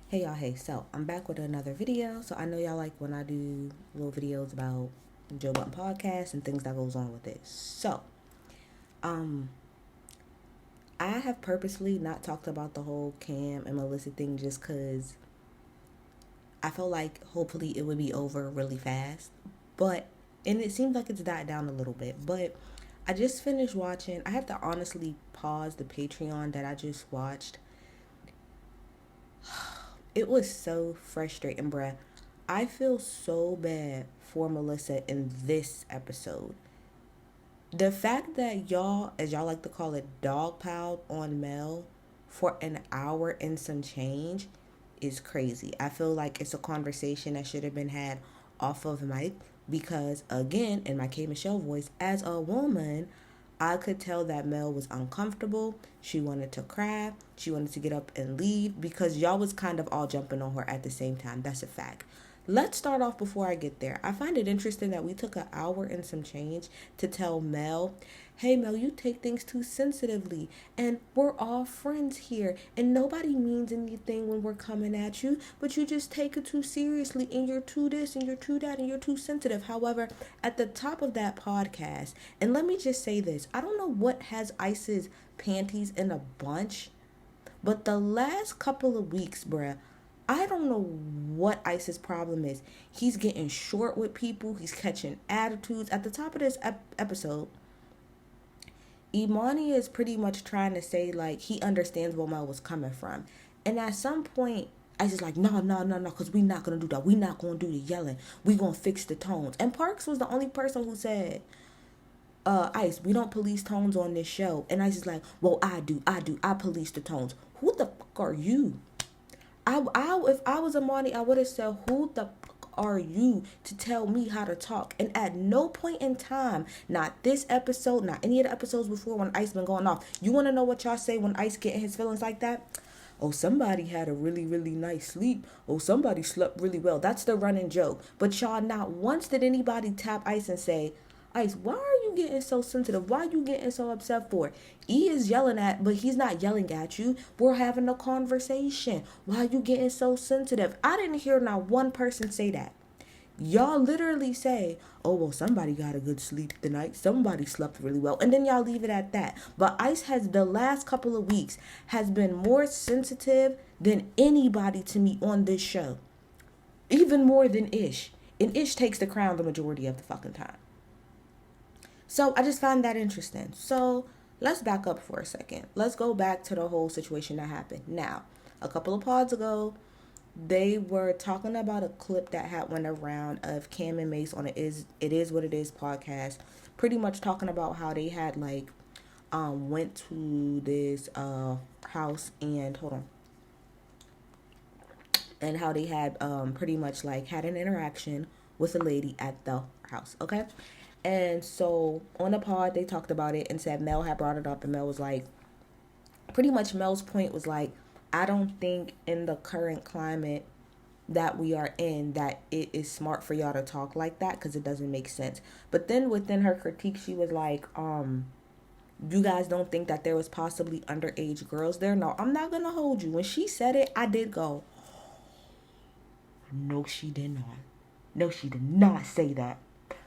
Hey y'all, hey, so I'm back with another video. So I know y'all like when I do little videos about Joe Button podcast and things that goes on with it. So, um, I have purposely not talked about the whole Cam and Melyssa thing just cause I felt like hopefully it would be over really fast. But and it seems like it's died down a little bit. But I just finished watching. I have to honestly pause the Patreon that I just watched. It was so frustrating, bruh. I feel so bad for Melyssa in this episode. The fact that y'all, as y'all like to call it, dogpiled on MEL for an hour and some change is crazy. I feel like it's a conversation that should have been had off of mic because, again, in my K Michelle voice, as a woman, I could tell that Mel was uncomfortable. She wanted to cry. She wanted to get up and leave because y'all was kind of all jumping on her at the same time. That's a fact. Let's start off before I get there. I find it interesting that we took an hour and some change to tell Mel, hey Mel, you take things too sensitively and we're all friends here and nobody means anything when we're coming at you, but you just take it too seriously and you're too this and you're too that and you're too sensitive. However, at the top of that podcast, and let me just say this, I don't know what has Ice's panties in a bunch, but the last couple of weeks, bruh, I don't know what Ice's problem is. He's getting short with people. He's catching attitudes. At the top of this episode, Imani is pretty much trying to say, like, he understands where Mel was coming from. And at some point, Ice is like, no, because we not going to do that. We not going to do the yelling. We going to fix the tones. And Parks was the only person who said, Ice, we don't police tones on this show. And Ice is like, well, I do. I police the tones. Who the fuck are you? If I was Amani, I would have said, who the fuck are you to tell me how to talk? And at no point in time, not this episode, not any of the episodes before when Ice been going off. You want to know what y'all say when Ice getting his feelings like that? Oh, somebody had a really, really nice sleep. Oh, somebody slept really well. That's the running joke. But y'all, not once did anybody tap Ice and say, Ice, why are you getting so sensitive? Why are you getting so upset for? E is yelling at, but he's not yelling at you. We're having a conversation. Why are you getting so sensitive? I didn't hear not one person say that. Y'all literally say, oh, well, somebody got a good sleep tonight. Somebody slept really well. And then y'all leave it at that. But Ice has, the last couple of weeks, has been more sensitive than anybody to me on this show. Even more than Ish. And Ish takes the crown the majority of the fucking time. So I just find that interesting. So let's back up for a second. Let's go back to the whole situation that happened. Now, a couple of pods ago, they were talking about a clip that had went around of Cam and Mace on It Is What It Is podcast, pretty much talking about how they had went to this house and and how they had pretty much had an interaction with a lady at the house, okay? And so on the pod, they talked about it and said Mel had brought it up, and Mel was like, pretty much Mel's point was like, I don't think in the current climate that we are in that it is smart for y'all to talk like that because it doesn't make sense. But then within her critique, she was like, you guys don't think that there was possibly underage girls there? No, I'm not going to hold you. When she said it, I did go, no, she did not. No, she did not say that.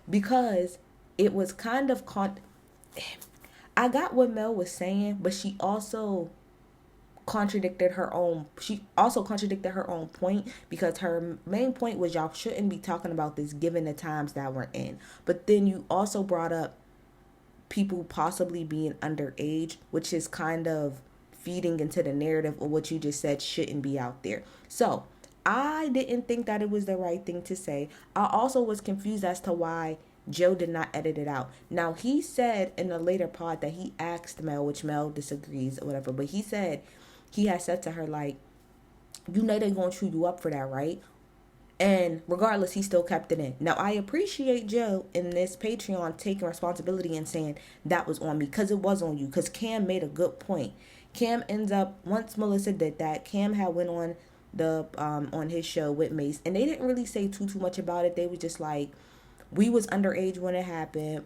Because it was kind of I got what Mel was saying, but she also contradicted her own point, because her main point was y'all shouldn't be talking about this given the times that we're in. But then you also brought up people possibly being underage, which is kind of feeding into the narrative of what you just said shouldn't be out there. So I didn't think that it was the right thing to say. I also was confused as to why Joe did not edit it out. Now, he said in a later pod that he asked Mel, which Mel disagrees or whatever, but he said, he had said to her, like, you know they're going to chew you up for that, right? And regardless, he still kept it in. Now, I appreciate Joe in this Patreon taking responsibility and saying that was on me, because it was on you, because Cam made a good point. Cam ends up, once Melyssa did that, Cam had went on the on his show with Mace, and they didn't really say too much about it. They was just like, we was underage when it happened.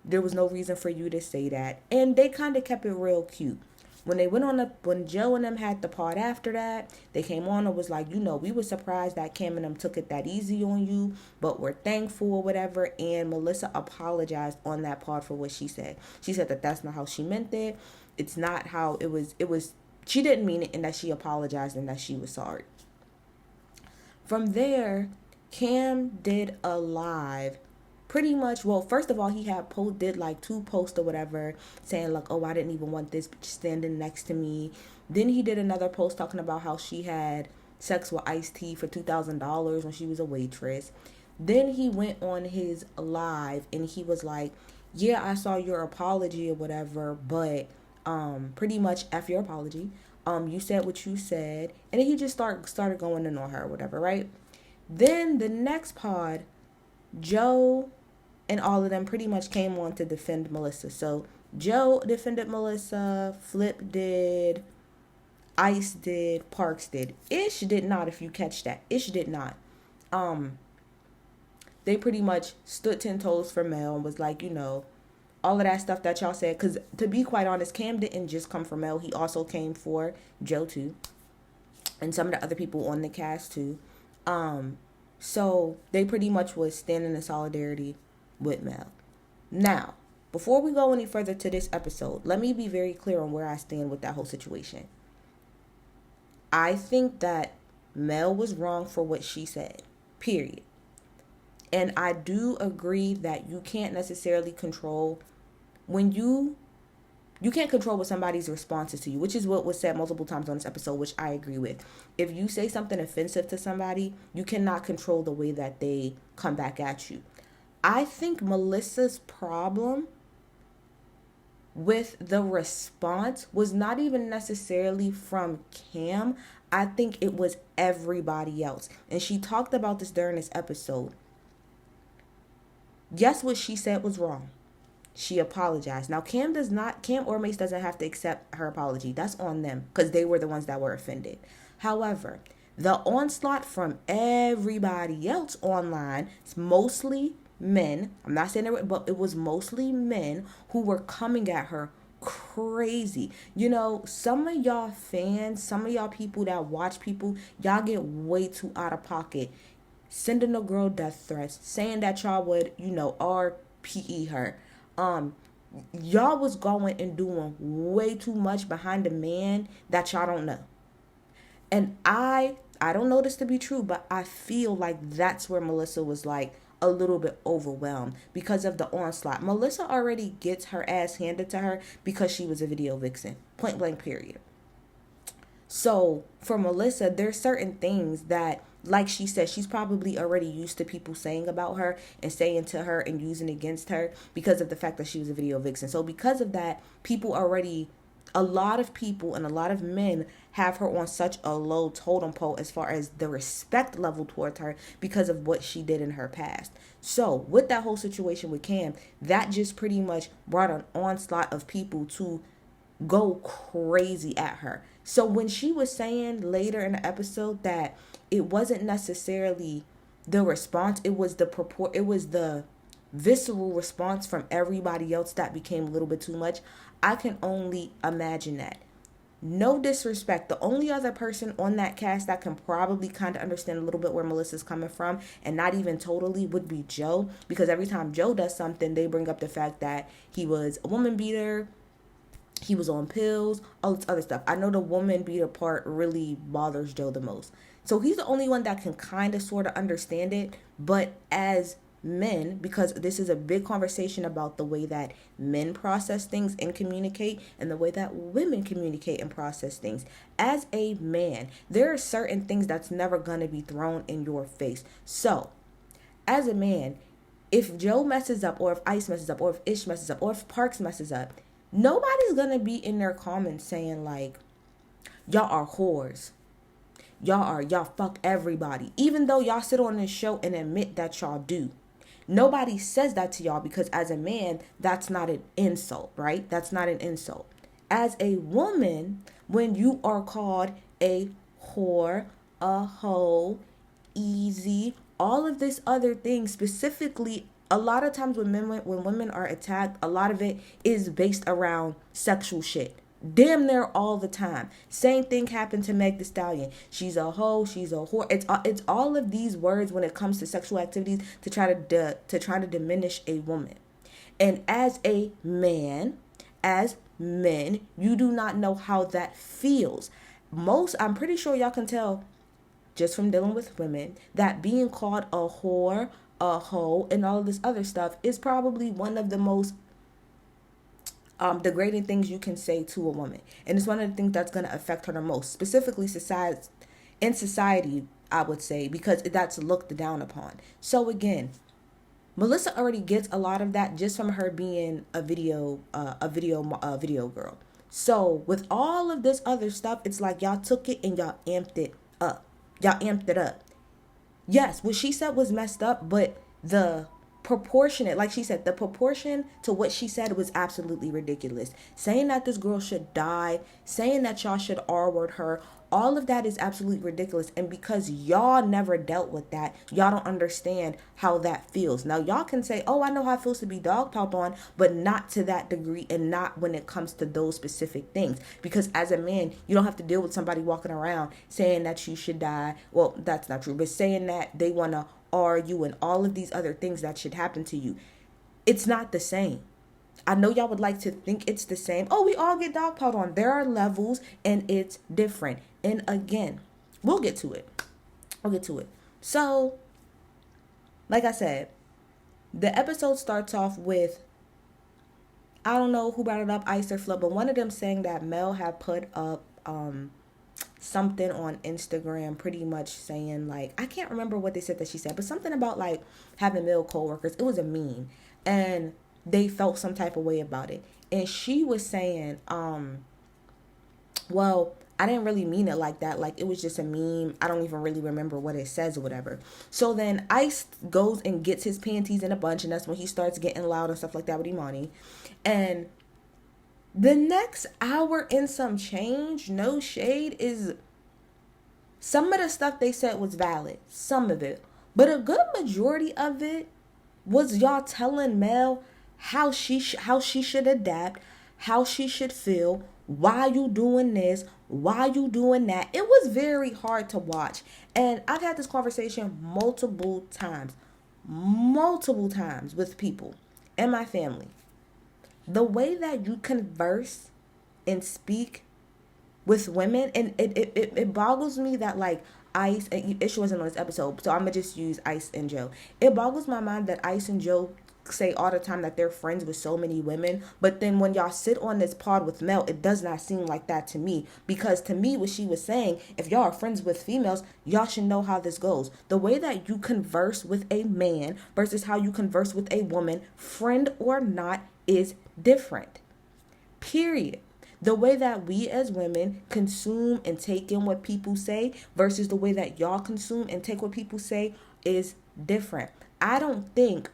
There was no reason for you to say that. And they kind of kept it real cute. when they went on when Joe and them had the part after that, they came on and was like, we were surprised that Cam and them took it that easy on you, but we're thankful or whatever. And Melyssa apologized on that part for what she said. She said that that's not how she meant it. It's not how it was. She didn't mean it, and that she apologized and that she was sorry. From there, Cam did a live. Pretty much, well, first of all, he did like 2 posts or whatever saying like, oh, I didn't even want this bitch standing next to me. Then he did another post talking about how she had sex with Ice-T for $2,000 when she was a waitress. Then he went on his live and he was like, yeah, I saw your apology or whatever, but pretty much F your apology. You said what you said. And then he just started going in on her or whatever, right? Then the next pod, Joe and all of them pretty much came on to defend Melyssa. So Joe defended Melyssa, Flip did, Ice did, Parks did. Ish did not, if you catch that. Ish did not. They pretty much stood 10 toes for Mel and was like, all of that stuff that y'all said. Because to be quite honest, Cam didn't just come for Mel. He also came for Joe too. And some of the other people on the cast too. So they pretty much was standing in solidarity with Mel. Now, before we go any further to this episode, let me be very clear on where I stand with that whole situation. I think that Mel was wrong for what she said, period. And I do agree that you can't necessarily control you can't control what somebody's response is to you, which is what was said multiple times on this episode, which I agree with. If you say something offensive to somebody, you cannot control the way that they come back at you. I think Melyssa's problem with the response was not even necessarily from Cam. I think it was everybody else. And she talked about this during this episode. Yes, what she said was wrong. She apologized. Now, Cam or Mace doesn't have to accept her apology. That's on them because they were the ones that were offended. However, the onslaught from everybody else online, it's mostly men. I'm not saying it, but it was mostly men who were coming at her crazy. Some of y'all fans, some of y'all people that watch people, y'all get way too out of pocket. Sending a girl death threats, saying that y'all would, RPE her. Y'all was going and doing way too much behind a man that y'all don't know. And I don't know this to be true, but I feel like that's where Melyssa was like a little bit overwhelmed because of the onslaught. Melyssa already gets her ass handed to her because she was a video vixen. Point blank, period. So for Melyssa, there's certain things that, like she said, she's probably already used to people saying about her and saying to her and using against her because of the fact that she was a video vixen. So because of that, a lot of people and a lot of men have her on such a low totem pole as far as the respect level towards her because of what she did in her past. So with that whole situation with Cam, that just pretty much brought an onslaught of people to go crazy at her. So when she was saying later in the episode that it wasn't necessarily the response, it was the visceral response from everybody else that became a little bit too much. I can only imagine that. No disrespect. The only other person on that cast that can probably kind of understand a little bit where Melyssa's coming from, and not even totally, would be Joe. Because every time Joe does something, they bring up the fact that he was a woman beater, he was on pills, all this other stuff. I know the woman beater part really bothers Joe the most. So he's the only one that can kind of sort of understand it. But as men, because this is a big conversation about the way that men process things and communicate and the way that women communicate and process things. As a man, there are certain things that's never going to be thrown in your face. So as a man, if Joe messes up, or if Ice messes up, or if Ish messes up, or if Parks messes up, nobody's going to be in their comments saying like, y'all are whores. Y'all fuck everybody. Even though y'all sit on this show and admit that y'all do. Nobody says that to y'all because as a man, that's not an insult, right? That's not an insult. As a woman, when you are called a whore, a hoe, easy, all of this other thing, specifically, a lot of times when women are attacked, a lot of it is based around sexual shit. damn near all the time. Same thing happened to Meg Thee Stallion. She's a hoe, she's a whore. It's all of these words when it comes to sexual activities to try to diminish a woman. And as a man, as men, you do not know how that feels. I'm pretty sure y'all can tell just from dealing with women that being called a whore, a hoe, and all of this other stuff is probably one of the most degrading things you can say to a woman. And it's one of the things that's going to affect her the most, specifically in society, I would say, because that's looked down upon. So again, Melyssa already gets a lot of that just from her being a video girl. So with all of this other stuff, it's like y'all took it and y'all amped it up. Yes, what she said was messed up, but the proportion to what she said was absolutely ridiculous. Saying that this girl should die, saying that y'all should R-word her, all of that is absolutely ridiculous. And because y'all never dealt with that, y'all don't understand how that feels. Now, y'all can say, oh, I know how it feels to be dogpiled on, but not to that degree and not when it comes to those specific things. Because as a man, you don't have to deal with somebody walking around saying that you should die. Well, that's not true, but saying that they want to you and all of these other things that should happen to you. It's not the same. I know y'all would like to think it's the same. Oh, we all get dogpiled on. There are levels and it's different. And again, we'll get to it. So, like I said, the episode starts off with, I don't know who brought it up, Ice or Flip, but one of them saying that Mel had put up something on Instagram pretty much saying, like, I can't remember what they said that she said, but something about like having male coworkers. It was a meme and they felt some type of way about it. And she was saying, well, I didn't really mean it like that. Like, it was just a meme. I don't even really remember what it says or whatever. So then Ice goes and gets his panties in a bunch, and that's when he starts getting loud and stuff like that with Imani. And the next hour and some change, no shade, is some of the stuff they said was valid. Some of it. But a good majority of it was y'all telling Mel how she should adapt, how she should feel, why you doing this, why you doing that. It was very hard to watch. And I've had this conversation multiple times with people in my family. The way that you converse and speak with women, and it boggles me that, like, Ice, and she wasn't on this episode, so I'm going to just use Ice and Joe. It boggles my mind that Ice and Joe say all the time that they're friends with so many women, but then when y'all sit on this pod with Mel, it does not seem like that to me. Because to me, what she was saying, if y'all are friends with females, y'all should know how this goes. The way that you converse with a man versus how you converse with a woman, friend or not, is different. Period. The way that we as women consume and take in what people say versus the way that y'all consume and take what people say is different. I don't think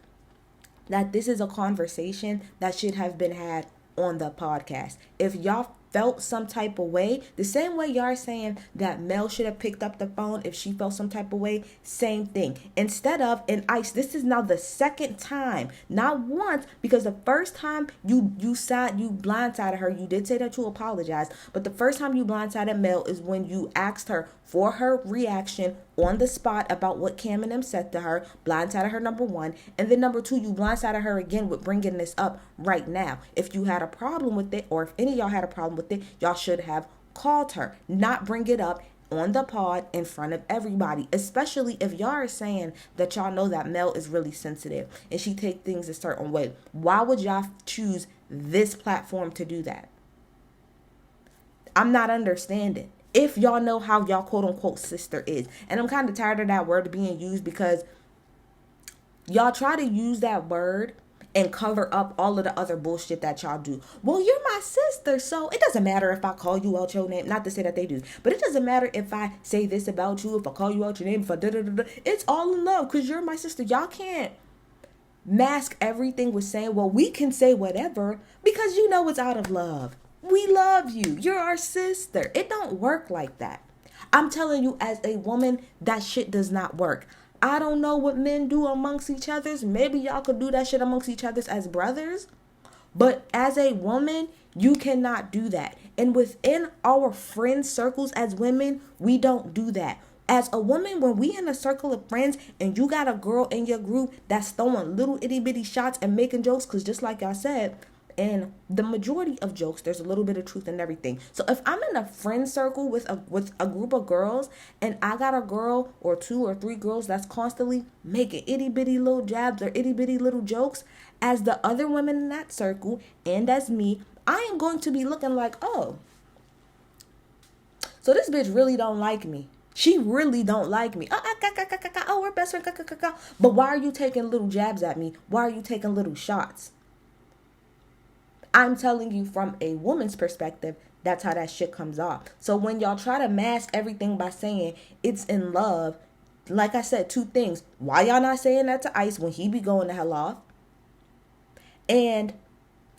that this is a conversation that should have been had on the podcast. If y'all felt some type of way, the same way y'all are saying that Mel should have picked up the phone if she felt some type of way, same thing. Instead of, and Ice, this is now the second time, not once, because the first time you blindsided her, you did say that you apologized, but the first time you blindsided Mel is when you asked her for her reaction on the spot about what Cam and them said to her, blindsided her, number one, and then number two, you blindsided her again with bringing this up right now. If you had a problem with it, or if any of y'all had a problem with it, y'all should have called her, not bring it up on the pod in front of everybody, especially if y'all are saying that y'all know that Mel is really sensitive and she take things a certain way. Why would y'all choose this platform to do that? I'm not understanding. If y'all know how y'all quote unquote sister is. And I'm kind of tired of that word being used because y'all try to use that word and cover up all of the other bullshit that y'all do. Well, you're my sister, so it doesn't matter if I call you out your name. Not to say that they do, but it doesn't matter if I say this about you, if I call you out your name, if I da-da-da-da. It's all in love because you're my sister. Y'all can't mask everything with saying, well, we can say whatever because you know it's out of love. We love you. You're our sister. It don't work like that. I'm telling you, as a woman, that shit does not work. I don't know what men do amongst each others. Maybe y'all could do that shit amongst each others as brothers. But as a woman, you cannot do that. And within our friend circles as women, we don't do that. As a woman, when we in a circle of friends and you got a girl in your group that's throwing little itty bitty shots and making jokes, because just like I said, in the majority of jokes, there's a little bit of truth in everything. So if I'm in a friend circle with a group of girls and I got a girl or two or three girls that's constantly making itty bitty little jabs or itty bitty little jokes, as the other women in that circle and as me, I am going to be looking like, oh, so this bitch really don't like me. She really don't like me. Oh, we're best friends. But why are you taking little jabs at me? Why are you taking little shots? I'm telling you from a woman's perspective, that's how that shit comes off. So when y'all try to mask everything by saying it's in love, like I said, two things. Why y'all not saying that to Ice when he be going the hell off? And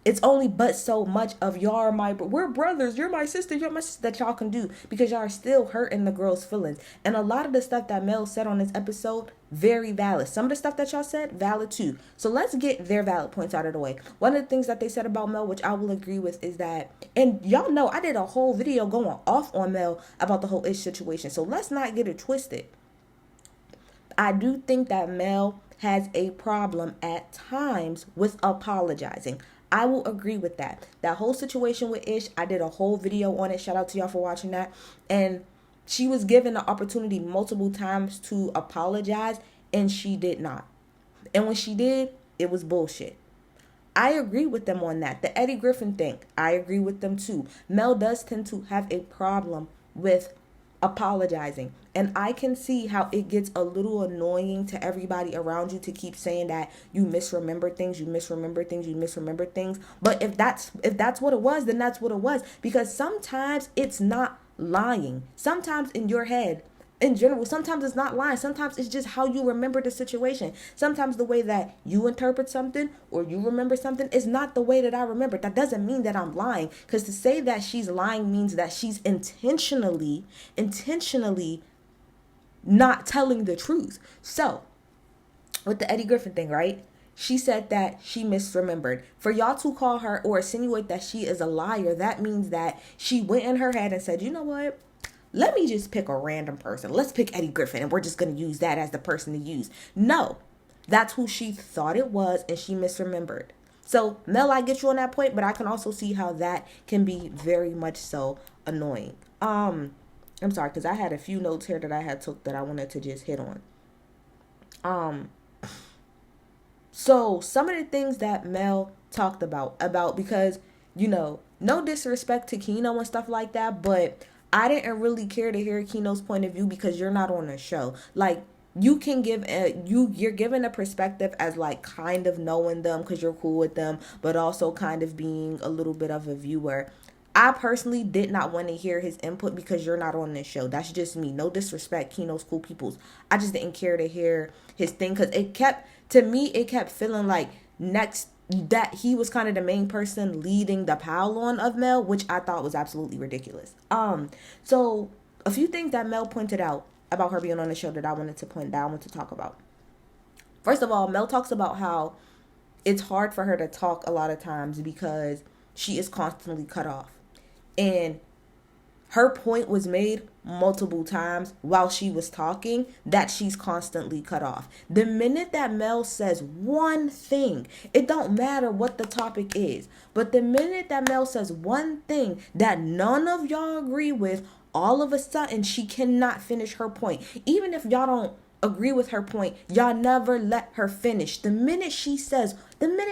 it's only but so much of y'all are we're brothers, you're my sister that y'all can do, because y'all are still hurting the girl's feelings. And a lot of the stuff that Mel said on this episode, very valid. Some of the stuff that y'all said, valid too. So let's get their valid points out of the way. One of the things that they said about Mel, which I will agree with, is that, and y'all know I did a whole video going off on Mel about the whole ish situation. So let's not get it twisted. I do think that Mel has a problem at times with apologizing. I will agree with that. That whole situation with Ish, I did a whole video on it. Shout out to y'all for watching that. And she was given the opportunity multiple times to apologize, and she did not. And when she did, it was bullshit. I agree with them on that. The Eddie Griffin thing, I agree with them too. Mel does tend to have a problem with apologizing. And I can see how it gets a little annoying to everybody around you to keep saying that you misremember things. But if that's what it was, then that's what it was. Because sometimes it's not lying. Sometimes in your head, in general, sometimes it's not lying. Sometimes it's just how you remember the situation. Sometimes the way that you interpret something or you remember something is not the way that I remember. That doesn't mean that I'm lying. Because to say that she's lying means that she's intentionally not telling the truth. So, with the Eddie Griffin thing, right? She said that she misremembered. For y'all to call her or insinuate that she is a liar, that means that she went in her head and said, you know what? Let me just pick a random person. Let's pick Eddie Griffin and we're just going to use that as the person to use. No, that's who she thought it was and she misremembered. So, Mel, I get you on that point, but I can also see how that can be very much so annoying. I'm sorry, because I had a few notes here that I had took that I wanted to just hit on. So some of the things that Mel talked about because, you know, no disrespect to Keno and stuff like that, but I didn't really care to hear Keno's point of view because you're not on the show. Like, you can give you're given a perspective as like kind of knowing them because you're cool with them, but also kind of being a little bit of a viewer. I personally did not want to hear his input because you're not on this show. That's just me. No disrespect, Keno's cool peoples. I just didn't care to hear his thing because it kept feeling like that he was kind of the main person leading the pile on of Mel, which I thought was absolutely ridiculous. So a few things that Mel pointed out about her being on the show that I wanted to talk about. First of all, Mel talks about how it's hard for her to talk a lot of times because she is constantly cut off. And her point was made multiple times while she was talking that she's constantly cut off. The minute that Mel says one thing, it don't matter what the topic is, but the minute that Mel says one thing that none of y'all agree with, all of a sudden she cannot finish her point. Even if y'all don't agree with her point, y'all never let her finish. The minute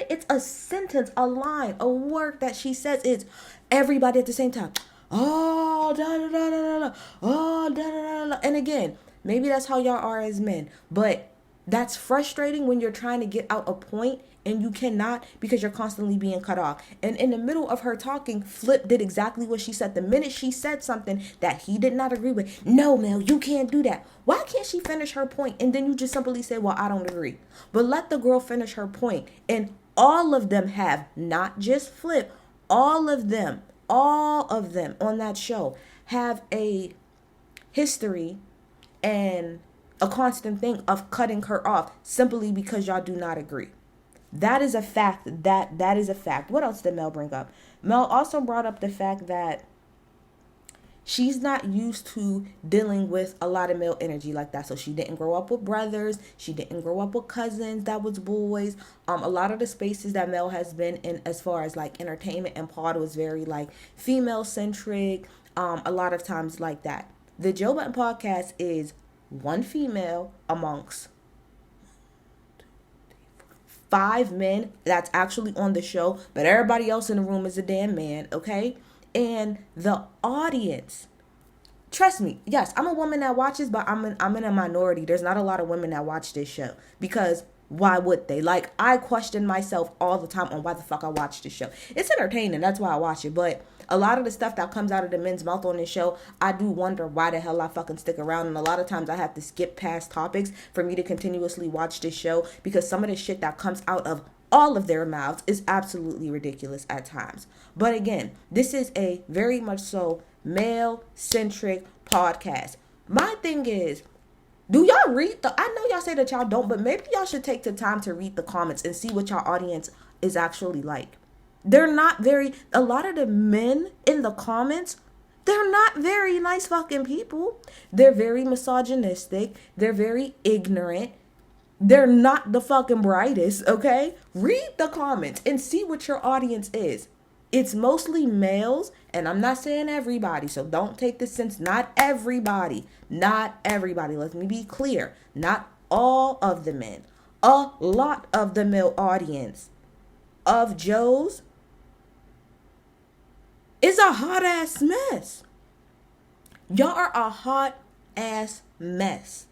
it's a sentence, a line, a word that she says, it's everybody at the same time. Oh, da da da da da. Oh, da da da da. And again, maybe that's how y'all are as men, but that's frustrating when you're trying to get out a point and you cannot because you're constantly being cut off. And in the middle of her talking, Flip did exactly what she said. The minute she said something that he did not agree with, no, Mel, you can't do that. Why can't she finish her point? And then you just simply say, well, I don't agree. But let the girl finish her point. And all of them have, not just Flip, all of them on that show have a history and a constant thing of cutting her off simply because y'all do not agree. That is a fact. That is a fact. What else did Mel bring up? Mel also brought up the fact that She's not used to dealing with a lot of male energy like that. So she didn't grow up with brothers. She didn't grow up with cousins that was boys. A lot of the spaces that Mel has been in as far as like entertainment and pod was very like female centric. A lot of times like that. The Joe Button podcast is one female amongst 5 men that's actually on the show, but everybody else in the room is a damn man, okay? And the audience, trust me, yes, I'm a woman that watches, but I'm in a minority. There's not a lot of women that watch this show because why would they? Like, I question myself all the time on why the fuck I watch this show. It's entertaining, that's why I watch it, but a lot of the stuff that comes out of the men's mouth on this show, I do wonder why the hell I fucking stick around. And a lot of times I have to skip past topics for me to continuously watch this show because some of the shit that comes out of all of their mouths is absolutely ridiculous at times. But again, this is a very much so male-centric podcast. My thing is, do y'all read I know y'all say that y'all don't, but maybe y'all should take the time to read the comments and see what y'all audience is actually like. They're not very, a lot of the men in the comments, they're not very nice fucking people. They're very misogynistic. They're very ignorant. They're not the fucking brightest, okay? Read the comments and see what your audience is. It's mostly males, and I'm not saying everybody, so don't take this sense. Not everybody. Not everybody. Let me be clear. Not all of the men. A lot of the male audience of Joe's is a hot ass mess. Y'all are a hot ass mess.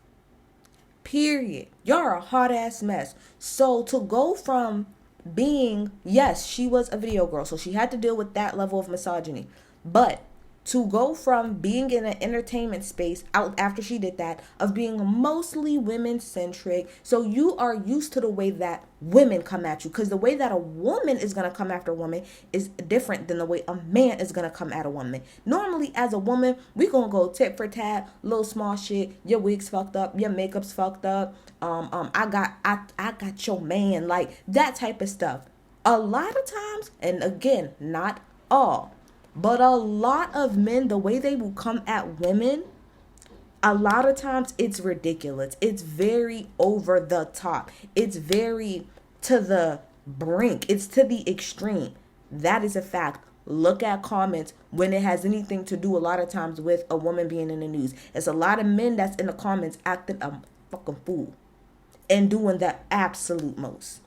Period. Y'all are a hot ass mess. So to go from being, yes, she was a video girl, so she had to deal with that level of misogyny. But to go from being in an entertainment space out after she did that, of being mostly women centric, so you are used to the way that women come at you, because the way that a woman is going to come after a woman is different than the way a man is going to come at a woman. Normally as a woman, we going to go tit for tat, little small shit, your wig's fucked up, your makeup's fucked up, I got your man, like that type of stuff. A lot of times, and again, not all, but a lot of men, the way they will come at women, a lot of times it's ridiculous. It's very over the top. It's very to the brink. It's to the extreme. That is a fact. Look at comments when it has anything to do a lot of times with a woman being in the news. It's a lot of men that's in the comments acting a fucking fool and doing the absolute most.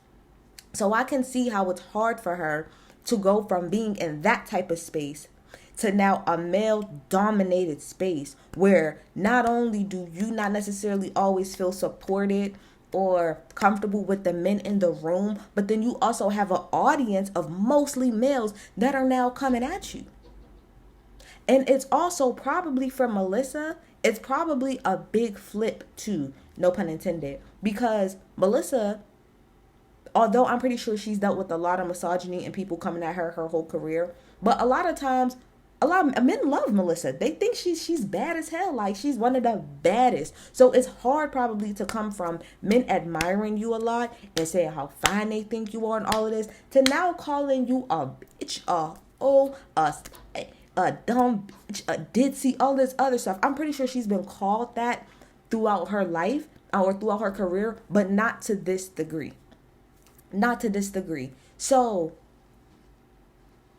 So I can see how it's hard for her to go from being in that type of space to now a male dominated space where not only do you not necessarily always feel supported or comfortable with the men in the room, but then you also have an audience of mostly males that are now coming at you. And it's also probably for Melyssa, it's probably a big flip too, no pun intended, because Melyssa, although I'm pretty sure she's dealt with a lot of misogyny and people coming at her whole career, but a lot of times, a lot of men love Melyssa. They think she's bad as hell. Like, she's one of the baddest. So it's hard probably to come from men admiring you a lot and saying how fine they think you are and all of this, to now calling you a bitch, a dumb bitch, a ditzy, all this other stuff. I'm pretty sure she's been called that throughout her life or throughout her career, but not to this degree. Not to this degree. So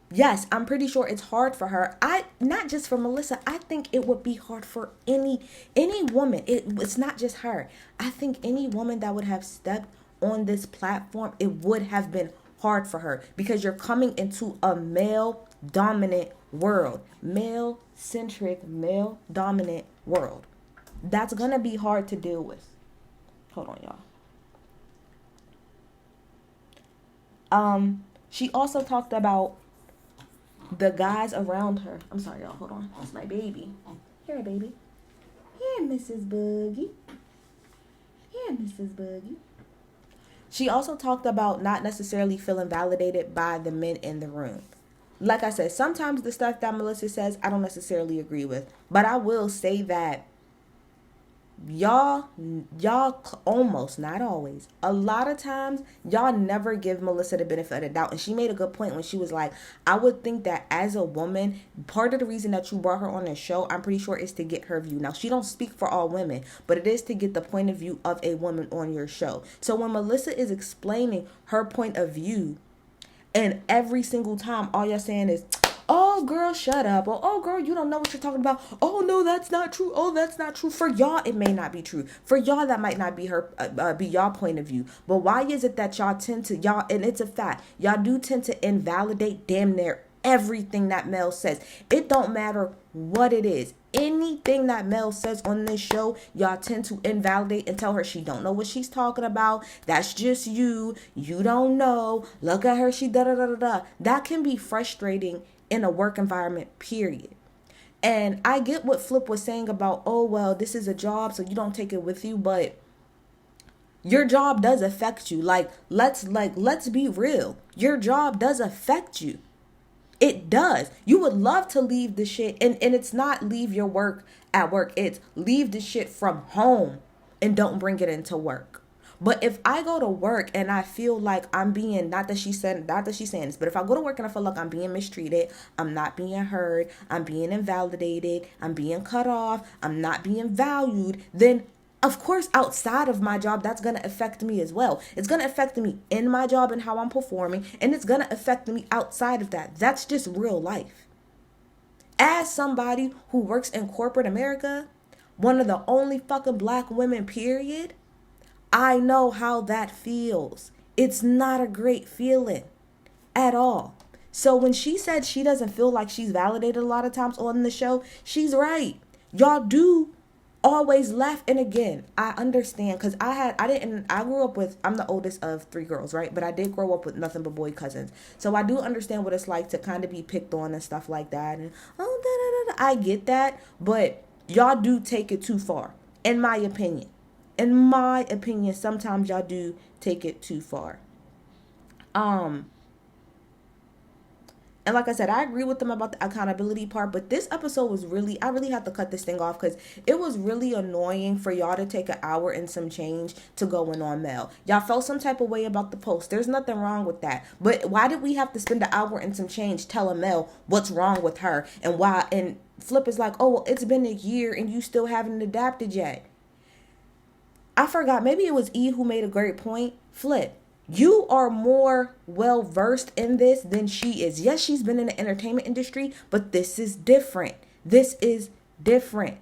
yes, I'm pretty sure it's hard for her. Not just for Melyssa. I think it would be hard for any woman. It's not just her. I think any woman that would have stepped on this platform, it would have been hard for her because you're coming into a male dominant world, male centric, male dominant world. That's gonna be hard to deal with. Hold on, y'all. She also talked about the guys around her. I'm sorry, y'all. Hold on. That's my baby. Here, baby. Here, Mrs. Boogie. Here, Mrs. Boogie. She also talked about not necessarily feeling validated by the men in the room. Like I said, sometimes the stuff that Melyssa says, I don't necessarily agree with. But I will say that y'all almost, not always, a lot of times y'all never give Melyssa the benefit of the doubt. And she made a good point when she was like, I would think that as a woman, part of the reason that you brought her on the show, I'm pretty sure, is to get her view. Now, she don't speak for all women, but it is to get the point of view of a woman on your show. So when Melyssa is explaining her point of view, and every single time all you're saying is, oh girl, shut up, or oh girl, you don't know what you're talking about, oh no, that's not true, oh that's not true. For y'all, it may not be true. For y'all, that might not be her be y'all point of view. But why is it that y'all tend to, y'all, and it's a fact, y'all do tend to invalidate damn near everything that Mel says? It don't matter what it is. Anything that Mel says on this show, y'all tend to invalidate and tell her she don't know what she's talking about. That's just you. You don't know. Look at her. She da da da da da. That can be frustrating in a work environment, period. And I get what Flip was saying about, oh, well, this is a job, so you don't take it with you, but your job does affect you. Let's be real. Your job does affect you. It does. You would love to leave the shit, and it's not leave your work at work. It's leave the shit from home and don't bring it into work. But if I go to work and I feel like I'm being, not that she's saying this, but if I go to work and I feel like I'm being mistreated, I'm not being heard, I'm being invalidated, I'm being cut off, I'm not being valued, then of course, outside of my job, that's going to affect me as well. It's going to affect me in my job and how I'm performing, and it's going to affect me outside of that. That's just real life. As somebody who works in corporate America, one of the only fucking black women, period, I know how that feels. It's not a great feeling at all. So when she said she doesn't feel like she's validated a lot of times on the show, she's right. Y'all do always laugh. And again, I understand, because I grew up with, I'm the oldest of 3 girls, right? But I did grow up with nothing but boy cousins. So I do understand what it's like to kind of be picked on and stuff like that. And I get that, but y'all do take it too far, in my opinion. In my opinion, sometimes y'all do take it too far. And like I said, I agree with them about the accountability part, but this episode was really, I really had to cut this thing off because it was really annoying for y'all to take an hour and some change to go in on Mel. Y'all felt some type of way about the post. There's nothing wrong with that. But why did we have to spend an hour and some change telling Mel what's wrong with her and why? And Flip is like, oh, well, it's been a year and you still haven't adapted yet. I forgot. Maybe it was E who made a great point. Flip, you are more well versed in this than she is. Yes, she's been in the entertainment industry, but this is different. This is different.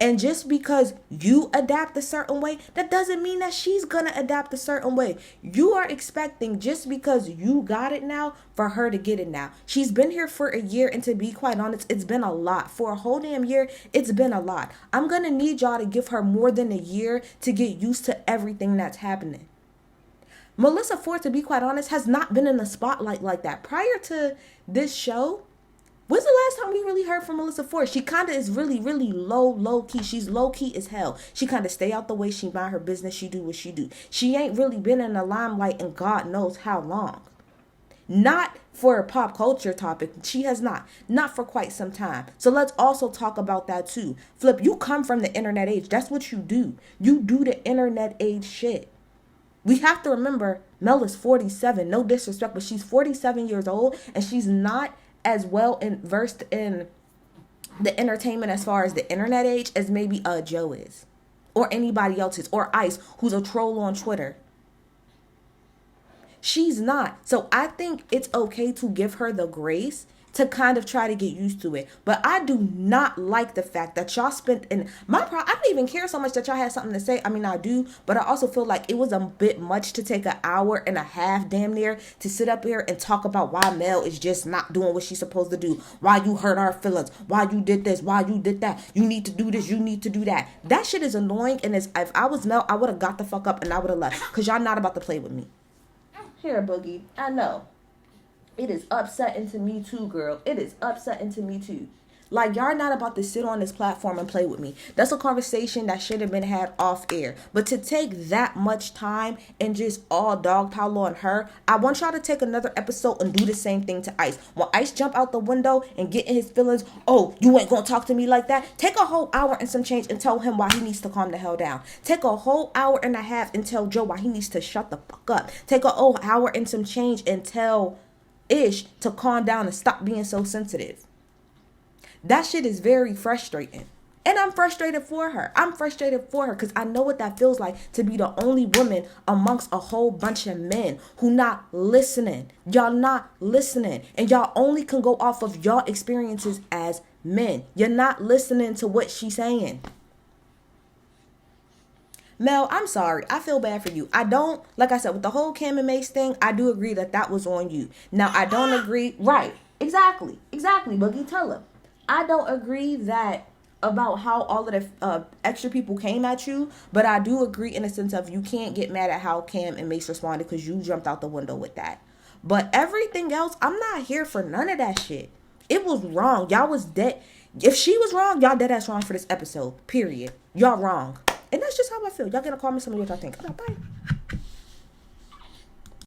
And just because you adapt a certain way, that doesn't mean that she's going to adapt a certain way. You are expecting, just because you got it now, for her to get it now. She's been here for a year, and to be quite honest, it's been a lot. For a whole damn year, it's been a lot. I'm going to need y'all to give her more than a year to get used to everything that's happening. Melyssa Ford, to be quite honest, has not been in the spotlight like that. Prior to this show, when's the last time we really heard from Melyssa Ford? She kind of is really, really low key. She's low key as hell. She kind of stay out the way. She mind her business. She do what she do. She ain't really been in the limelight in God knows how long. Not for a pop culture topic. She has not. Not for quite some time. So let's also talk about that too. Flip, you come from the internet age. That's what you do. You do the internet age shit. We have to remember, Mel is 47. No disrespect, but she's 47 years old, and she's not as well versed in the entertainment as far as the internet age as maybe Joe is, or anybody else is, or Ice, who's a troll on Twitter. She's not. So I think it's okay to give her the grace to kind of try to get used to it. But I do not like the fact that y'all spent, and I don't even care so much that y'all had something to say. I mean, I do, but I also feel like it was a bit much to take an hour and a half damn near to sit up here and talk about why Mel is just not doing what she's supposed to do, why you hurt our feelings, why you did this, why you did that, you need to do this, you need to do that. That shit is annoying, and if I was Mel, I would have got the fuck up and I would have left, because y'all not about to play with me. Here, Boogie, I know. It is upsetting to me too, girl. It is upsetting to me too. Like, y'all not about to sit on this platform and play with me. That's a conversation that should have been had off air. But to take that much time and just all dogpile on her, I want y'all to take another episode and do the same thing to Ice. When Ice jump out the window and get in his feelings, oh, you ain't gonna talk to me like that? Take a whole hour and some change and tell him why he needs to calm the hell down. Take a whole hour and a half and tell Joe why he needs to shut the fuck up. Take a whole hour and some change and tell Ish to calm down and stop being so sensitive. That shit is very frustrating. And I'm frustrated for her. I'm frustrated for her because I know what that feels like to be the only woman amongst a whole bunch of men who not listening. Y'all not listening. And y'all only can go off of y'all experiences as men. You're not listening to what she's saying. Mel, I'm sorry. I feel bad for you. I don't, like I said, with the whole Cam and Mace thing, I do agree that was on you. Now, I don't agree. Right. Exactly. Boogie, tell him. I don't agree that about how all of the extra people came at you, but I do agree in the sense of you can't get mad at how Cam and Mace responded because you jumped out the window with that. But everything else, I'm not here for none of that shit. It was wrong. Y'all was dead. If she was wrong, y'all dead ass wrong for this episode. Period. Y'all wrong. And that's just how I feel. Y'all gonna call me some of what y'all think. Okay, bye.